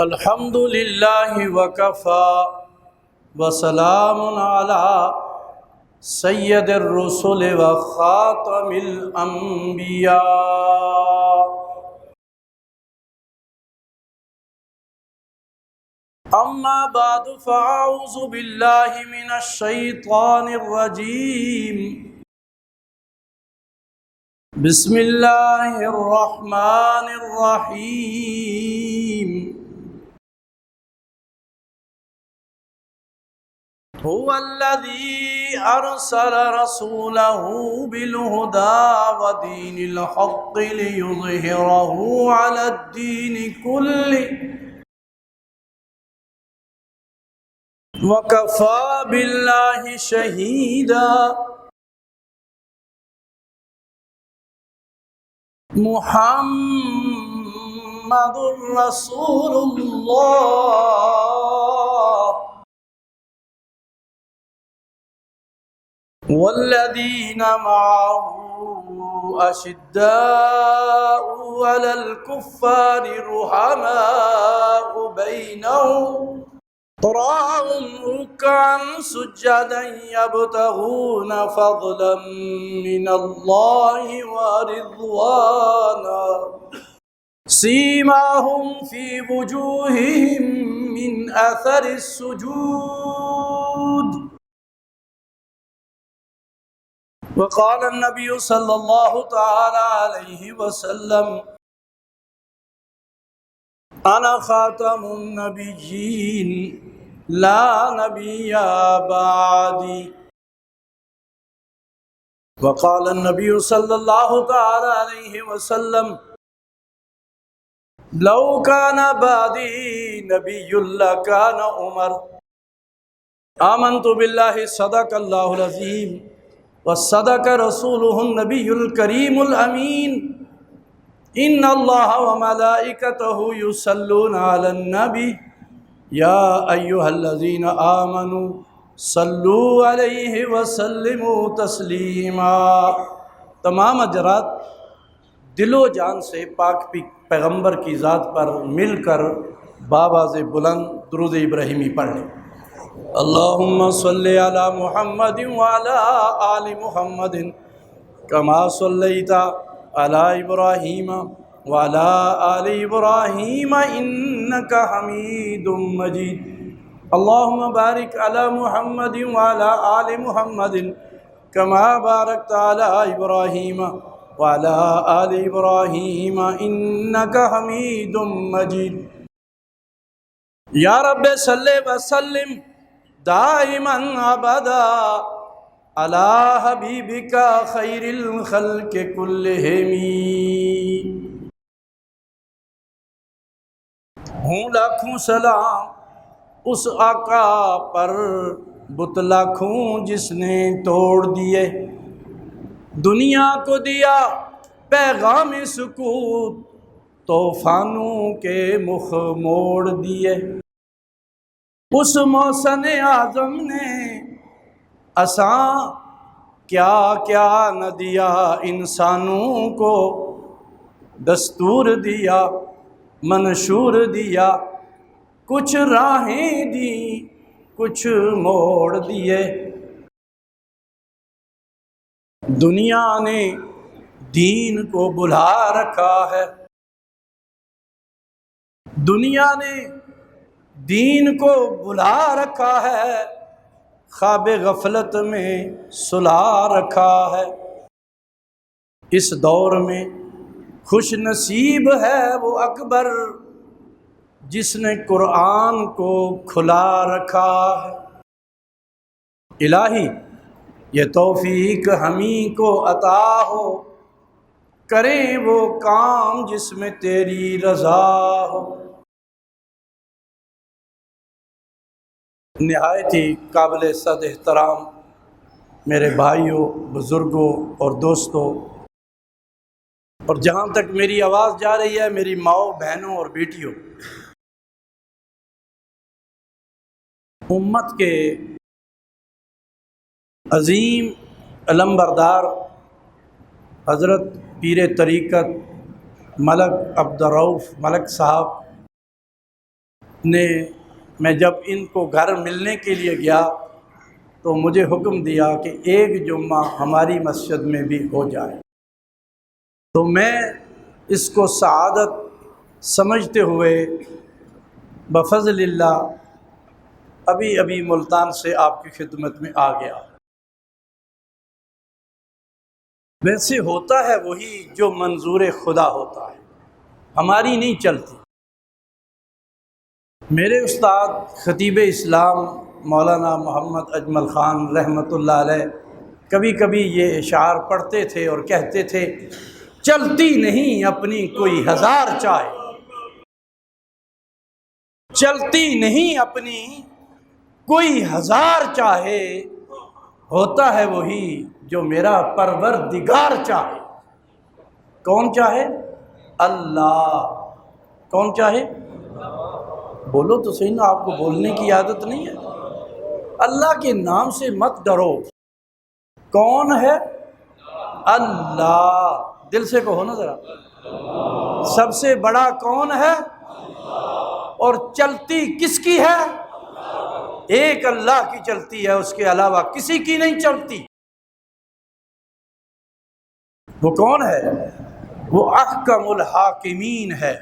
الحمد للہ وکفی وسلام علی سید الرسل وخاتم الانبیاء اما بعد فاعوذ باللہ من الشیطان الرجیم بسم اللہ الرحمن الرحیم هو الذي أرسل رسوله بالهدى ودين الحق ليظهره على الدين كله وكفى بالله شهيدا محمد رسول الله والذين معه أشداء على الكفار رحماء بينهم تراهم ركعا سجدا يبتغون فضلا من الله ورضوانا سيماهم في وجوههم من أثر السجود وقال النبي صلى الله تعالى عليه وسلم أنا خاتم النبيين لا نبي بعدي وقال النبي صلى الله تعالى عليه وسلم لو كان بعدي نبي لكان عمر آمنت بالله صدق الله العظيم وصدق رسوله النبي الكريم الأمين إن الله وملائكته يصلون على النبي يا أيها الذين آمنوا صلوا عليه وسلموا تسليما۔ تمام اجرات دل و جان سے پاک پیغمبر کی ذات پر مل کر بآواز بلند درود ابراہیمی پڑھ لیں۔ اللہم صلی علی محمد وعلی آل محمد کما صلیت علی ابراہیم وعلی آل ابراہیم انکا حمید مجید۔ اللہم بارک علی محمد وعلی آل محمد کما بارکت علی ابراہیم وعلی آل ابراہیم انکا حمید مجید۔ یا رب صلی وسلم دائما ابدا علی حبیبک خیر الخلق کلہم۔ ہوں لاکھوں سلام اس آقا پر بت لاکھوں جس نے توڑ دیے، دنیا کو دیا پیغام سکوت طوفانوں کے مخ موڑ دیے۔ اس محسن اعظم نے اساں کیا کیا نہ دیا، انسانوں کو دستور دیا منشور دیا، کچھ راہیں دی کچھ موڑ دیے۔ دنیا نے دین کو بلا رکھا ہے، دنیا نے دین کو بلا رکھا ہے، خواب غفلت میں سلا رکھا ہے۔ اس دور میں خوش نصیب ہے وہ اکبر جس نے قرآن کو کھلا رکھا ہے۔ الہی یہ توفیق ہمیں کو عطا ہو، کریں وہ کام جس میں تیری رضا ہو۔ نہایت ہی قابل صد احترام میرے بھائیوں، بزرگوں اور دوستوں، اور جہاں تک میری آواز جا رہی ہے میری ماؤں، بہنوں اور بیٹیوں، امت کے عظیم علمبردار حضرت پیر طریقت ملک عبدالرؤف ملک صاحب نے میں جب ان کو گھر ملنے کے لیے گیا تو مجھے حکم دیا کہ ایک جمعہ ہماری مسجد میں بھی ہو جائے، تو میں اس کو سعادت سمجھتے ہوئے بفضل اللہ ابھی ملتان سے آپ کی خدمت میں آ گیا۔ ویسے ہوتا ہے وہی جو منظور خدا ہوتا ہے، ہماری نہیں چلتی۔ میرے استاد خطیب اسلام مولانا محمد اجمل خان رحمۃ اللہ علیہ کبھی کبھی یہ اشعار پڑھتے تھے اور کہتے تھے، چلتی نہیں اپنی کوئی ہزار چاہے، چلتی نہیں اپنی کوئی ہزار چاہے، ہوتا ہے وہی جو میرا پروردگار چاہے۔ کون چاہے؟ اللہ۔ کون چاہے؟ بولو تو صحیح نا، آپ کو بولنے کی عادت نہیں ہے۔ اللہ کے نام سے مت ڈرو۔ کون ہے؟ اللہ۔ دل سے کہو نا ذرا، سب سے بڑا کون ہے؟ اور چلتی کس کی ہے؟ ایک اللہ کی چلتی ہے، اس کے علاوہ کسی کی نہیں چلتی۔ وہ کون ہے؟ وہ احکم الحاکمین ہے،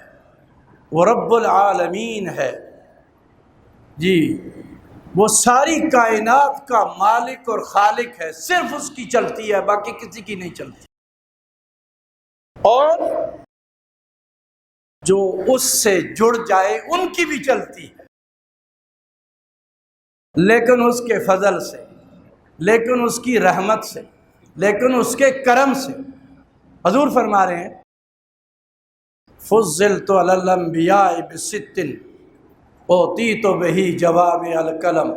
وہ رب العالمین ہے جی، وہ ساری کائنات کا مالک اور خالق ہے، صرف اس کی چلتی ہے، باقی کسی کی نہیں چلتی۔ اور جو اس سے جڑ جائے ان کی بھی چلتی ہے، لیکن اس کے فضل سے، لیکن اس کی رحمت سے، لیکن اس کے کرم سے۔ حضور فرما رہے ہیں، فضلت علی الانبیاء بست اوتیت بہ جوامع الکلم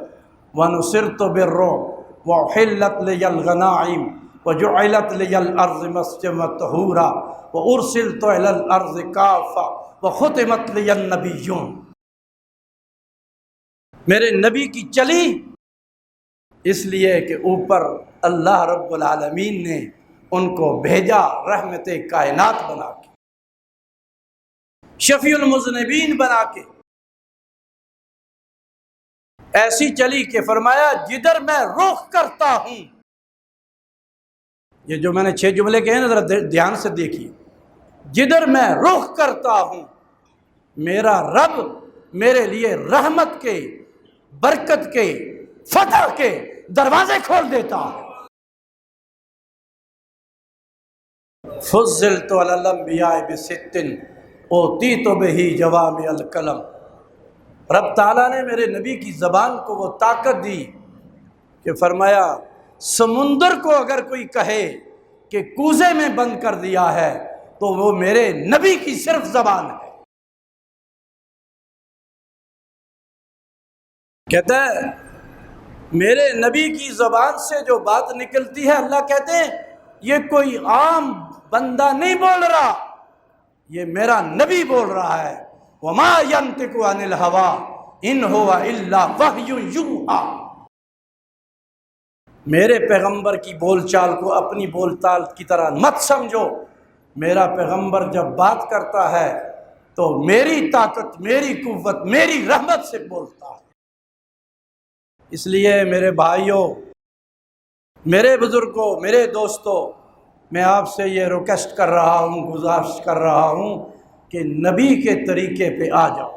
ونصرت بالرعب وحلت لی الغنائم وجعلت لی الارض مسجدا طہورا وارسلت الی الارض کافہ وختمت لی النبیون۔ میرے نبی کی چلی اس لیے کہ اوپر اللہ رب العالمین نے ان کو بھیجا رحمت کائنات بنا کے، شفیع المذنبین بنا کے، ایسی چلی کہ فرمایا جدھر میں رخ کرتا ہوں، یہ جو میں نے 6 جملے کہے نا ذرا دھیان سے دیکھیے، جدھر میں رخ کرتا ہوں میرا رب میرے لیے رحمت کے، برکت کے، فتح کے دروازے کھول دیتا ہے۔ فضلت علی الانبیاء بست اوتیت بہ جوامع الکلم۔ رب تعالیٰ نے میرے نبی کی زبان کو وہ طاقت دی کہ فرمایا سمندر کو اگر کوئی کہے کہ کوزے میں بند کر دیا ہے تو وہ میرے نبی کی صرف زبان ہے۔ کہتا ہے میرے نبی کی زبان سے جو بات نکلتی ہے، اللہ کہتے ہیں یہ کوئی عام بندہ نہیں بول رہا، یہ میرا نبی بول رہا ہے۔ وما ينطق عن الهوى ان هو الا وحی یوحی۔ میرے پیغمبر کی بول چال کو اپنی بول چال کی طرح مت سمجھو، میرا پیغمبر جب بات کرتا ہے تو میری طاقت، میری قوت، میری رحمت سے بولتا ہے۔ اس لیے میرے بھائیوں، میرے بزرگوں، میرے دوستوں، میں آپ سے یہ ریکویسٹ کر رہا ہوں، گزارش کر رہا ہوں کہ نبی کے طریقے پہ آ جاؤ۔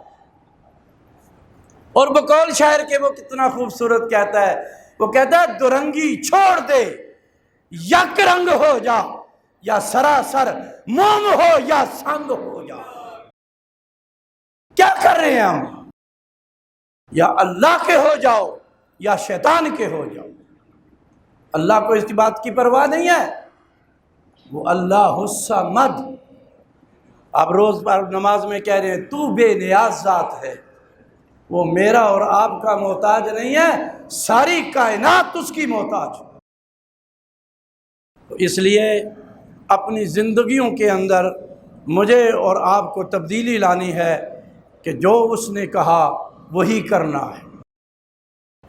اور بقول شاعر کے وہ کتنا خوبصورت کہتا ہے، وہ کہتا ہے دورنگی چھوڑ دے، یک رنگ ہو جا، یا سراسر موم ہو یا سنگ ہو جا۔ کیا کر رہے ہیں ہم؟ یا اللہ کے ہو جاؤ یا شیطان کے ہو جاؤ۔ اللہ کو اس بات کی پرواہ نہیں ہے، وہ اللہ الصمد۔ آپ روز نماز میں کہہ رہے ہیں تو بے نیاز ذات ہے، وہ میرا اور آپ کا محتاج نہیں ہے، ساری کائنات اس کی محتاج۔ تو اس لیے اپنی زندگیوں کے اندر مجھے اور آپ کو تبدیلی لانی ہے کہ جو اس نے کہا وہی کرنا ہے۔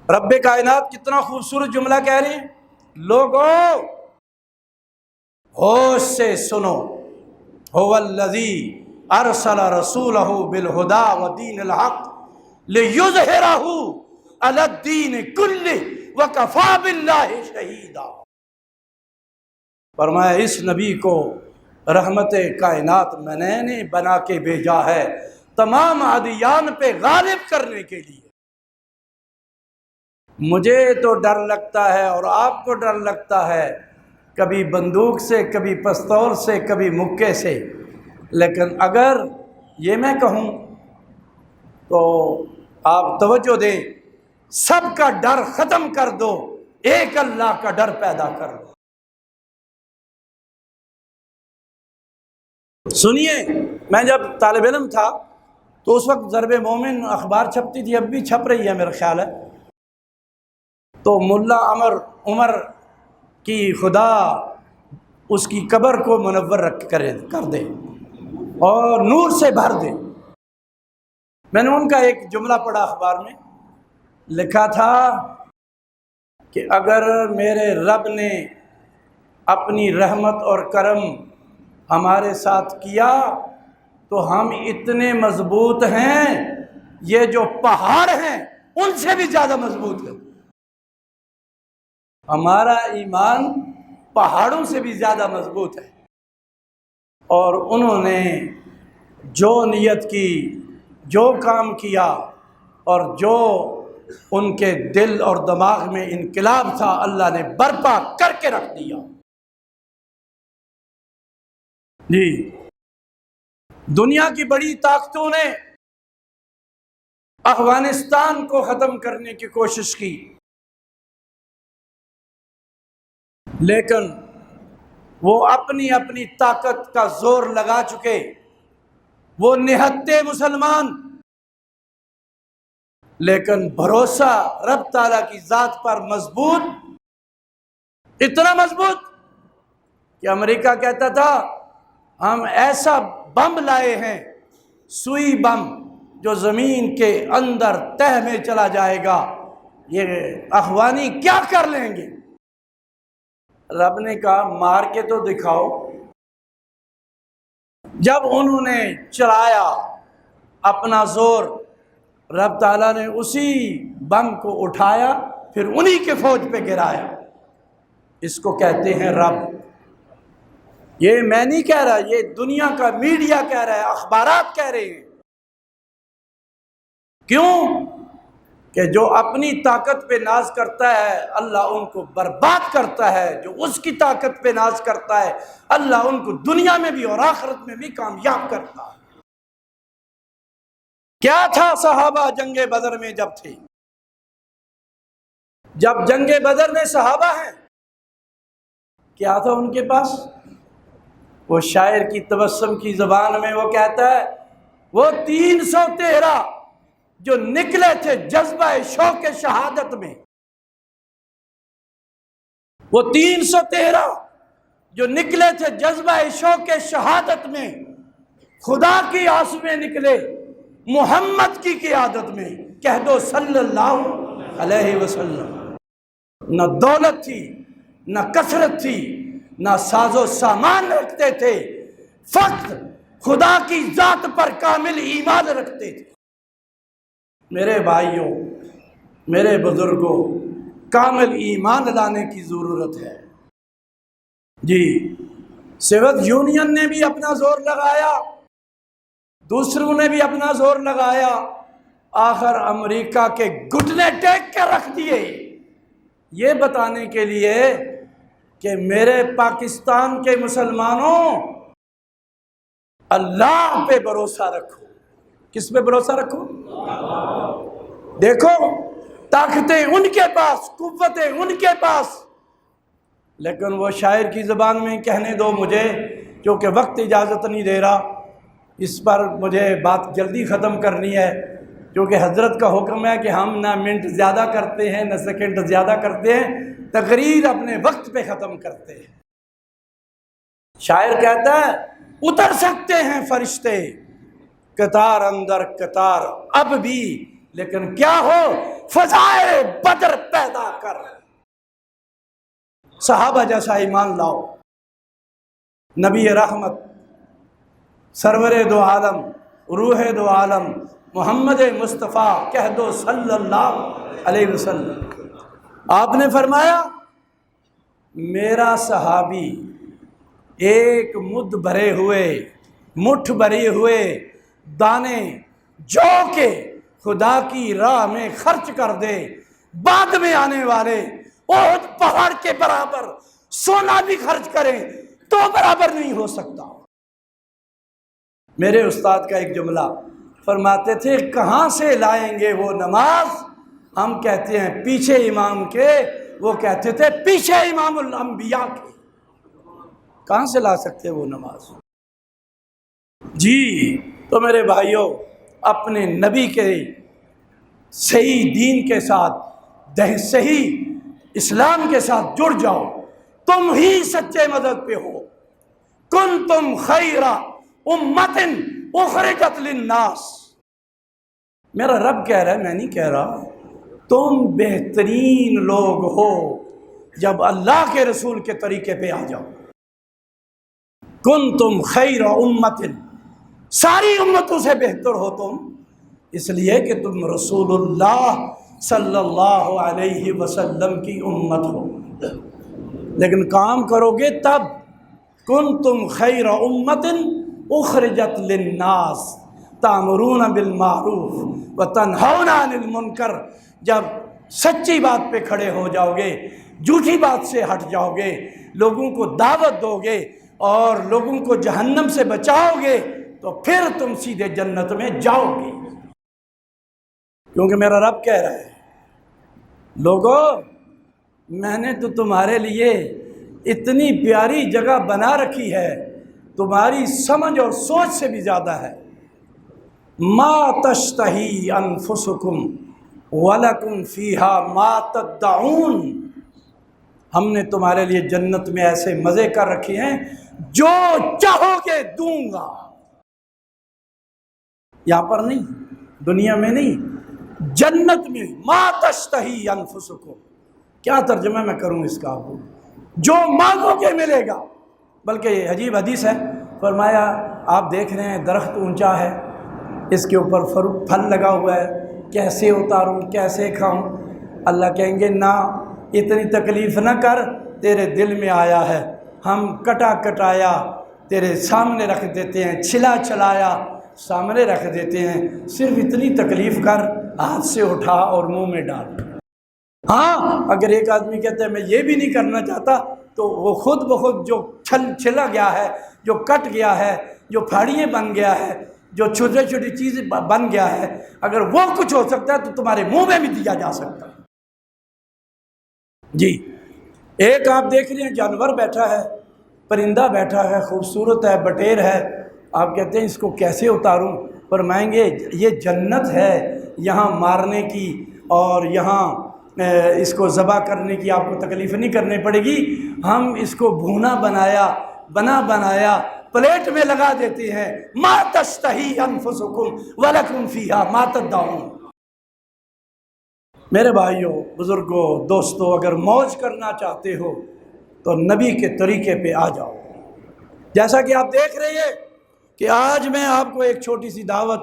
رب کائنات کتنا خوبصورت جملہ کہہ رہے ہیں، لوگو ہوش سے سنو، هو الذی ارسل رسولہ بالہدی ودین الحق لِيُظْهِرَهُ عَلَى الدِّينِ كُلِّهِ وَكَفَى بِاللَّهِ شَهِيدًا۔ فرمایا اس نبی کو رحمت کائنات میں نے بنا کے بھیجا ہے تمام ادیان پہ غالب کرنے کے لیے۔ مجھے تو ڈر لگتا ہے اور آپ کو ڈر لگتا ہے، کبھی بندوق سے، کبھی پستول سے، کبھی مکے سے، لیکن اگر یہ میں کہوں تو آپ توجہ دیں، سب کا ڈر ختم کر دو، ایک اللہ کا ڈر پیدا کر دو۔ سنیے، میں جب طالب علم تھا تو اس وقت ضرب مومن اخبار چھپتی تھی، اب بھی چھپ رہی ہے میرا خیال ہے، تو ملا عمر کی خدا اس کی قبر کو منور کر دے اور نور سے بھر دے۔ میں نے ان کا ایک جملہ پڑھا اخبار میں، لکھا تھا کہ اگر میرے رب نے اپنی رحمت اور کرم ہمارے ساتھ کیا تو ہم اتنے مضبوط ہیں، یہ جو پہاڑ ہیں ان سے بھی زیادہ مضبوط ہے۔ ہمارا ایمان پہاڑوں سے بھی زیادہ مضبوط ہے۔ اور انہوں نے جو نیت کی، جو کام کیا، اور جو ان کے دل اور دماغ میں انقلاب تھا، اللہ نے برپا کر کے رکھ دیا۔ جی، دنیا کی بڑی طاقتوں نے افغانستان کو ختم کرنے کی کوشش کی، لیکن وہ اپنی اپنی طاقت کا زور لگا چکے، وہ نہتے مسلمان، لیکن بھروسہ رب تعالیٰ کی ذات پر مضبوط، اتنا مضبوط کہ امریکہ کہتا تھا ہم ایسا بم لائے ہیں، سوئی بم، جو زمین کے اندر تہ میں چلا جائے گا، یہ افغانی کیا کر لیں گے؟ رب نے کہا مار کے تو دکھاؤ۔ جب انہوں نے چلایا اپنا زور، رب تعالیٰ نے اسی بم کو اٹھایا، پھر انہی کے فوج پہ گرایا۔ اس کو کہتے ہیں رب۔ یہ میں نہیں کہہ رہا، یہ دنیا کا میڈیا کہہ رہا ہے، اخبارات کہہ رہے ہیں۔ کیوں؟ کہ جو اپنی طاقت پہ ناز کرتا ہے اللہ ان کو برباد کرتا ہے، جو اس کی طاقت پہ ناز کرتا ہے اللہ ان کو دنیا میں بھی اور آخرت میں بھی کامیاب کرتا ہے۔ کیا تھا صحابہ جنگ بدر میں جب تھے؟ جب جنگ بدر میں صحابہ ہیں، کیا تھا ان کے پاس؟ وہ شاعر کی تبسم کی زبان میں وہ کہتا ہے، وہ 313 جو نکلے تھے جذبہ شوق شہادت میں، وہ 313 جو نکلے تھے جذبہ شوق شہادت میں، خدا کی آس میں نکلے، محمد کی قیادت میں، کہہ دو صلی اللہ علیہ وسلم۔ نہ دولت تھی، نہ کثرت تھی، نہ ساز و سامان رکھتے تھے، فقط خدا کی ذات پر کامل ایمان رکھتے تھے۔ میرے بھائیوں، میرے بزرگوں، کامل ایمان لانے کی ضرورت ہے۔ جی، سوویت یونین نے بھی اپنا زور لگایا، دوسروں نے بھی اپنا زور لگایا، آخر امریکہ کے گھٹنے ٹیک کے رکھ دیے، یہ بتانے کے لیے کہ میرے پاکستان کے مسلمانوں اللہ پہ بھروسہ رکھو۔ کس پہ بھروسہ رکھو؟ دیکھو، طاقتیں ان کے پاس، قوتیں ان کے پاس، لیکن وہ شاعر کی زبان میں کہنے دو مجھے، کیونکہ وقت اجازت نہیں دے رہا، اس پر مجھے بات جلدی ختم کرنی ہے، کیونکہ حضرت کا حکم ہے کہ ہم نہ منٹ زیادہ کرتے ہیں نہ سیکنڈ زیادہ کرتے ہیں، تقریر اپنے وقت پہ ختم کرتے ہیں۔ شاعر کہتا ہے اتر سکتے ہیں فرشتے قطار اندر قطار اب بھی، لیکن کیا ہو فضائے بدر پیدا کر، صحابہ جیسا ایمان لاؤ۔ نبی رحمت، سرور دو عالم، روح دو عالم، محمد مصطفیٰ کہہ دو صلی اللہ علیہ وسلم۔ آپ نے فرمایا میرا صحابی ایک مٹھ بھرے ہوئے دانے جو کہ خدا کی راہ میں خرچ کر دے، بعد میں آنے والے احد پہاڑ کے برابر سونا بھی خرچ کریں تو برابر نہیں ہو سکتا۔ میرے استاد کا ایک جملہ فرماتے تھے کہاں سے لائیں گے وہ نماز؟ ہم کہتے ہیں پیچھے امام کے، وہ کہتے تھے پیچھے امام الانبیاء کے۔ کہاں سے لا سکتے وہ نماز؟ جی تو میرے بھائیوں، اپنے نبی کے صحیح دین کے ساتھ، صحیح اسلام کے ساتھ جڑ جاؤ، تم ہی سچے مذہب پہ ہو۔ کنتم خیر امت اخرجت للناس، میرا رب کہہ رہا ہے، میں نہیں کہہ رہا۔ تم بہترین لوگ ہو جب اللہ کے رسول کے طریقے پہ آ جاؤ۔ کنتم خیر امت، ساری امتوں سے بہتر ہو تم، اس لیے کہ تم رسول اللہ صلی اللہ علیہ وسلم کی امت ہو۔ لیکن کام کرو گے تب۔ کنتم خیر امت اخرجت للناس تأمرون بالمعروف وتنہون عن المنکر، جب سچی بات پہ کھڑے ہو جاؤ گے، جھوٹی بات سے ہٹ جاؤ گے، لوگوں کو دعوت دو گے اور لوگوں کو جہنم سے بچاؤ گے، تو پھر تم سیدھے جنت میں جاؤ گے۔ کیونکہ میرا رب کہہ رہا ہے لوگو، میں نے تو تمہارے لیے اتنی پیاری جگہ بنا رکھی ہے، تمہاری سمجھ اور سوچ سے بھی زیادہ ہے۔ ما تشتہی انفسکم ولکم فیہا ما تدعون، ہم نے تمہارے لیے جنت میں ایسے مزے کر رکھے ہیں جو چاہو گے دوں گا۔ یہاں پر نہیں، دنیا میں نہیں، جنت میں۔ ما تشتہی انفسکم، کیا ترجمہ میں کروں اس کا؟ آپ کو جو مانگو گے ملے گا۔ بلکہ یہ عجیب حدیث ہے، فرمایا آپ دیکھ رہے ہیں درخت اونچا ہے، اس کے اوپر پھل لگا ہوا ہے، کیسے اتاروں، کیسے کھاؤں؟ اللہ کہیں گے نہ، اتنی تکلیف نہ کر، تیرے دل میں آیا ہے، ہم کٹایا تیرے سامنے رکھ دیتے ہیں، چھلایا سامنے رکھ دیتے ہیں، صرف اتنی تکلیف کر، ہاتھ سے اٹھا اور منہ میں ڈال۔ ہاں اگر ایک آدمی کہتا ہے میں یہ بھی نہیں کرنا چاہتا، تو وہ خود بخود جو چھلا گیا ہے، جو کٹ گیا ہے، جو پھاڑیاں بن گیا ہے، جو چھوٹی چھوٹی چیزیں بن گیا ہے، اگر وہ کچھ ہو سکتا ہے تو تمہارے منہ میں بھی دیا جا سکتا ہے۔ جی ایک آپ دیکھ رہے ہیں جانور بیٹھا ہے، پرندہ بیٹھا ہے، خوبصورت ہے، بٹیر ہے، آپ کہتے ہیں اس کو کیسے اتاروں؟ فرمائیں گے یہ جنت ہے، یہاں مارنے کی اور یہاں اس کو ذبح کرنے کی آپ کو تکلیف نہیں کرنی پڑے گی، ہم اس کو بھونا بنایا پلیٹ میں لگا دیتے ہیں۔ ما تشتہی انفسکم ولکم فیہا ما تدعون۔ میرے بھائیوں، بزرگوں، دوستوں، اگر موج کرنا چاہتے ہو تو نبی کے طریقے پہ آ جاؤ۔ جیسا کہ آپ دیکھ رہے ہیں کہ آج میں آپ کو ایک چھوٹی سی دعوت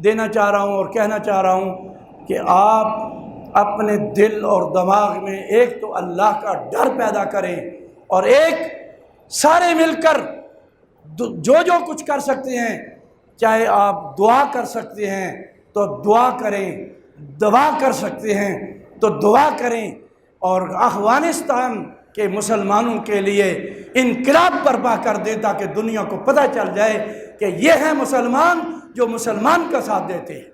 دینا چاہ رہا ہوں اور کہنا چاہ رہا ہوں کہ آپ اپنے دل اور دماغ میں ایک تو اللہ کا ڈر پیدا کریں، اور ایک سارے مل کر جو کچھ کر سکتے ہیں، چاہے آپ دعا کر سکتے ہیں تو دعا کریں، دعا کر سکتے ہیں تو دعا کریں، اور افغانستان کے مسلمانوں کے لیے انقلاب برپا کر دیں تاکہ دنیا کو پتہ چل جائے کہ یہ ہیں مسلمان جو مسلمان کا ساتھ دیتے ہیں۔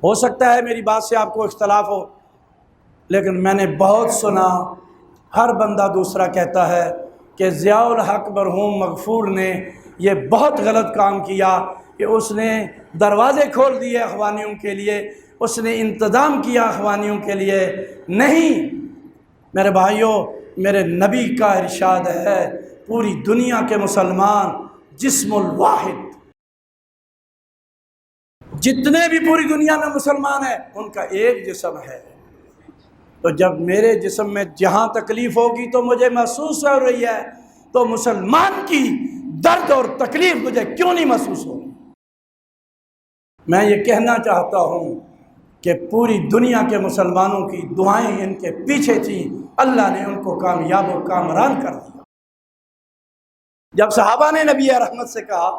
ہو سکتا ہے میری بات سے آپ کو اختلاف ہو، لیکن میں نے بہت سنا، ہر بندہ دوسرا کہتا ہے کہ ضیاء الحق مرحوم مغفور نے یہ بہت غلط کام کیا کہ اس نے دروازے کھول دیے اخوانیوں کے لیے، اس نے انتظام کیا اخوانیوں کے لیے۔ نہیں میرے بھائیوں، میرے نبی کا ارشاد ہے پوری دنیا کے مسلمان جسم الواحد، جتنے بھی پوری دنیا میں مسلمان ہیں ان کا ایک جسم ہے۔ تو جب میرے جسم میں جہاں تکلیف ہوگی تو مجھے محسوس ہو رہی ہے، تو مسلمان کی درد اور تکلیف مجھے کیوں نہیں محسوس ہوگی؟ میں یہ کہنا چاہتا ہوں کہ پوری دنیا کے مسلمانوں کی دعائیں ان کے پیچھے تھیں، اللہ نے ان کو کامیاب و کامران کر دیا۔ جب صحابہ نے نبی رحمت سے کہا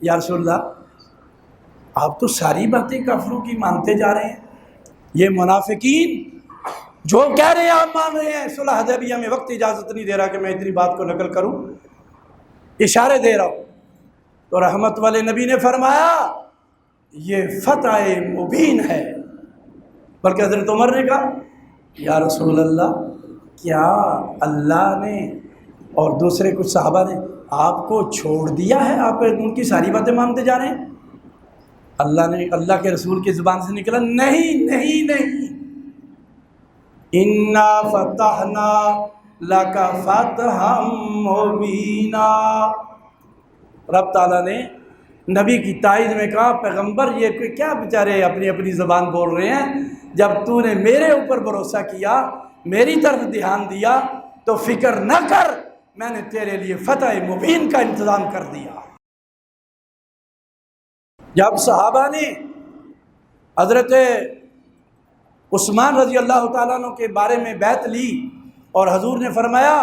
یا رسول اللہ آپ تو ساری باتیں کافروں کی مانتے جا رہے ہیں، یہ منافقین جو کہہ رہے ہیں آپ مان رہے ہیں، صلح حدیبیہ میں وقت اجازت نہیں دے رہا کہ میں اتنی بات کو نقل کروں، اشارے دے رہا ہوں۔ تو رحمت والے نبی نے فرمایا یہ فتح مبین ہے، بلکہ حضرت عمر نے کہا یا رسول اللہ کیا اللہ نے اور دوسرے کچھ صحابہ نے آپ کو چھوڑ دیا ہے، آپ ان کی ساری باتیں مانتے جا رہے ہیں؟ اللہ کے رسول کی زبان سے نکلا نہیں نہیں نہیں، انا فتحنا لک فتحا مبینا۔ رب تعالیٰ نے نبی کی تائید میں کہا پیغمبر یہ کیا بیچارے اپنی اپنی زبان بول رہے ہیں، جب تو نے میرے اوپر بھروسہ کیا، میری طرف دھیان دیا تو فکر نہ کر، میں نے تیرے لیے فتح مبین کا انتظام کر دیا۔ جب صحابہ نے حضرت عثمان رضی اللہ تعالیٰ عنہ کے بارے میں بیعت لی اور حضور نے فرمایا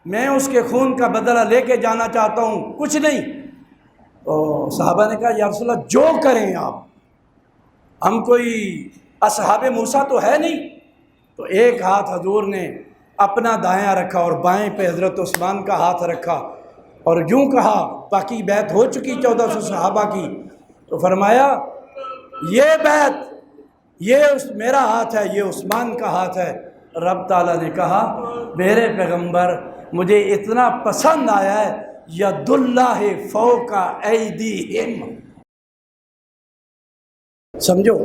میں اس کے خون کا بدلہ لے کے جانا چاہتا ہوں، کچھ نہیں، تو صحابہ نے کہا یا رسول اللہ جو کریں آپ، ہم کوئی اصحاب موسیٰ تو ہے نہیں۔ تو ایک ہاتھ حضور نے اپنا دایاں رکھا اور بائیں پہ حضرت عثمان کا ہاتھ رکھا اور یوں کہا، باقی بیعت ہو چکی 1400 صحابہ کی، تو فرمایا یہ بیعت یہ میرا ہاتھ ہے، یہ عثمان کا ہاتھ ہے۔ رب تعالیٰ نے کہا میرے پیغمبر مجھے اتنا پسند آیا ہے، ید اللہ فوق ایدیہم، سمجھو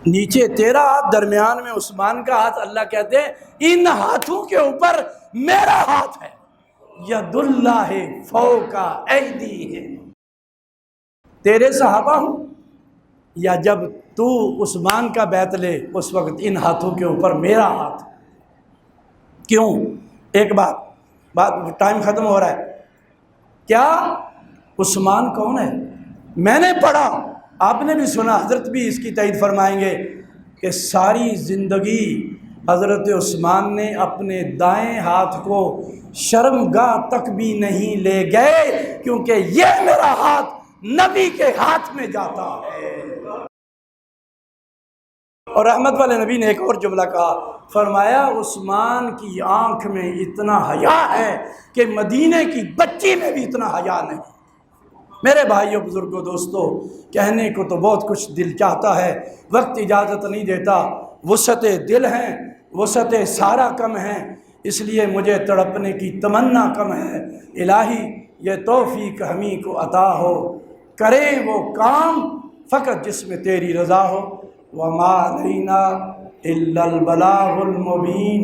نیچے تیرا ہاتھ، درمیان میں عثمان کا ہاتھ، اللہ کہتے ہیں ان ہاتھوں کے اوپر میرا ہاتھ ہے، ید اللہ فوق ایدیہم۔ تیرے صحابہ ہوں یا جب تو عثمان کا بیعت لے اس وقت ان ہاتھوں کے اوپر میرا ہاتھ۔ کیوں؟ ایک بات ٹائم ختم ہو رہا ہے، کیا عثمان کون ہے؟ میں نے پڑھا، آپ نے بھی سنا، حضرت بھی اس کی تائید فرمائیں گے کہ ساری زندگی حضرت عثمان نے اپنے دائیں ہاتھ کو شرمگاہ تک بھی نہیں لے گئے، کیونکہ یہ میرا ہاتھ نبی کے ہاتھ میں جاتا ہے۔ اور رحمت والے نبی نے ایک اور جملہ کہا، فرمایا عثمان کی آنکھ میں اتنا حیا ہے کہ مدینے کی بچی میں بھی اتنا حیا نہیں۔ میرے بھائیوں بزرگوں دوستو، کہنے کو تو بہت کچھ دل چاہتا ہے، وقت اجازت نہیں دیتا، وسعت دل ہیں، وسعت سارا کم ہیں، اس لیے مجھے تڑپنے کی تمنا کم ہے۔ الہی یہ توفیق ہمیں کو عطا ہو، کریں وہ کام فقط جس میں تیری رضا ہو۔ وما علینا الا البلاغ المبین۔